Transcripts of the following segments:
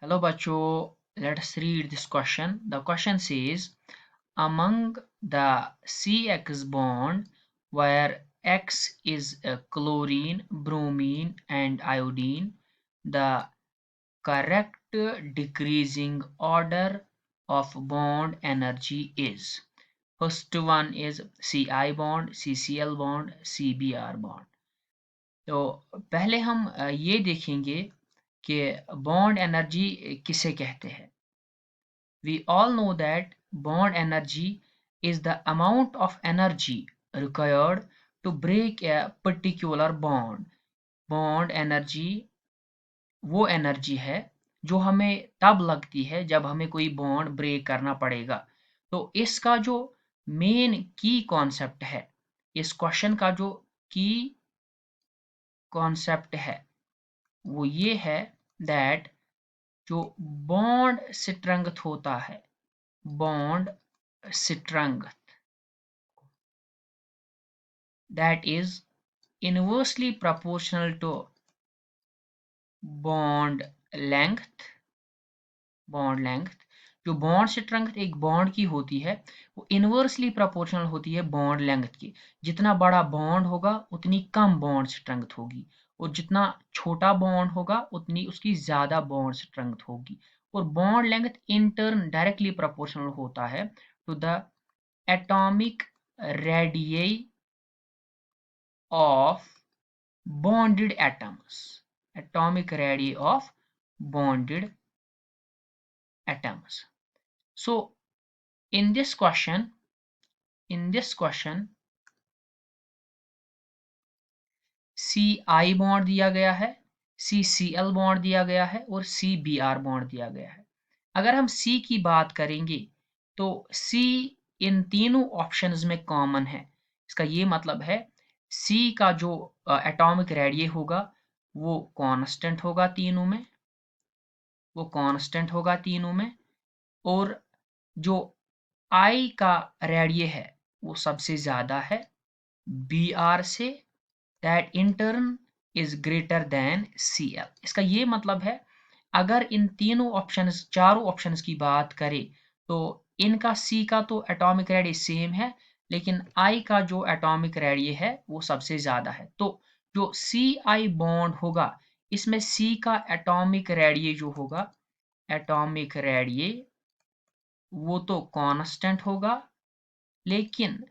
Hello Bacho, let us read this question. The question says, among the CX bond where X is chlorine, bromine and iodine, the correct decreasing order of bond energy is. First one is Ci bond, CCl bond, CBr bond. तो पहले हम ये देखेंगे कि bond energy किसे कहते हैं. We all know that bond energy is the amount of energy required to break a particular bond. Bond energy वो एनर्जी है जो हमें तब लगती है जब हमें कोई बॉन्ड ब्रेक करना पड़ेगा. तो इसका जो मेन की कॉन्सेप्ट है, इस क्वेश्चन का जो की कॉन्सेप्ट है वो ये है दैट जो बॉन्ड स्ट्रेंथ होता है, bond strength, that is inversely proportional to bond length. जो बॉन्ड स्ट्रेंथ एक बॉन्ड की होती है वो इनवर्सली प्रोपोर्शनल होती है बॉन्ड लेंथ की. जितना बड़ा बॉन्ड होगा उतनी कम बॉन्ड स्ट्रेंथ होगी, और जितना छोटा बॉन्ड होगा उतनी उसकी ज्यादा बॉन्ड स्ट्रेंथ होगी. और bond length in turn directly proportional होता है to the atomic radii of bonded atoms. Atomic radii of bonded atoms. So in this question Ci bond दिया गया है, CCl बॉन्ड दिया गया है और CBr बॉन्ड दिया गया है. अगर हम C की बात करेंगे तो C इन तीनों ऑप्शंस में कॉमन है. इसका ये मतलब है C का जो एटॉमिक रेडियस होगा वो कांस्टेंट होगा तीनों में, और जो I का रेडियस है वो सबसे ज्यादा है Br से, that in turn is greater than Cl. इसका ये मतलब है अगर इन चारों ऑप्शंस की बात करें तो इनका C का तो एटॉमिक रेडियस सेम है, लेकिन I का जो एटॉमिक रेडियस है वो सबसे ज्यादा है. तो जो Ci बॉन्ड होगा इसमें C का एटॉमिक रेडियस जो होगा, एटॉमिक रेडियस वो तो कांस्टेंट होगा, लेकिन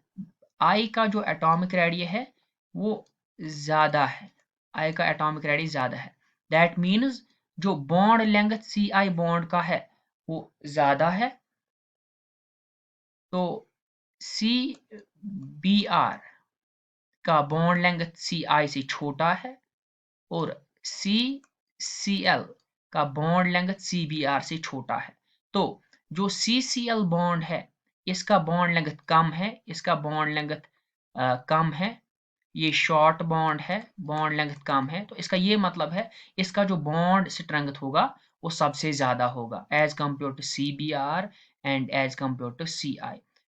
I का जो एटॉमिक रेडियस है वो ज्यादा है. I का एटॉमिक रेडियस ज्यादा है. दैट मीन्स जो बॉन्ड लेंथ Ci बॉन्ड का है वो ज्यादा है. तो CBr का बॉन्ड लेंथ Ci से छोटा है और CCl का बॉन्ड लेंथ CBr से छोटा है. तो जो CCl बॉन्ड है इसका बॉन्ड लेंथ कम है, इसका बॉन्ड लेंथ कम है, ये शॉर्ट बॉन्ड है, बॉन्ड लेंथ कम है. तो इसका ये मतलब है इसका जो बॉन्ड स्ट्रेंथ होगा वो सबसे ज्यादा होगा as compare to CBr and as compare to Ci.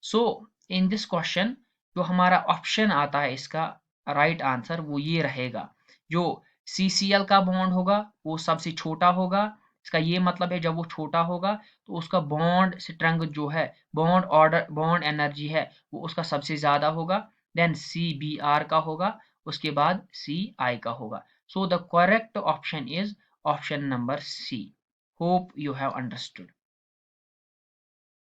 So in this question जो हमारा ऑप्शन आता है इसका राइट आंसर वो ये रहेगा, जो CCl का बॉन्ड होगा वो सबसे छोटा होगा. इसका ये मतलब है जब वो छोटा होगा तो उसका बॉन्ड स्ट्रेंथ जो है, बॉन्ड एनर्जी है वो उसका सबसे ज्यादा होगा. देन CBr का होगा, उसके बाद Ci का होगा. So the correct option is option number C. Hope you have understood.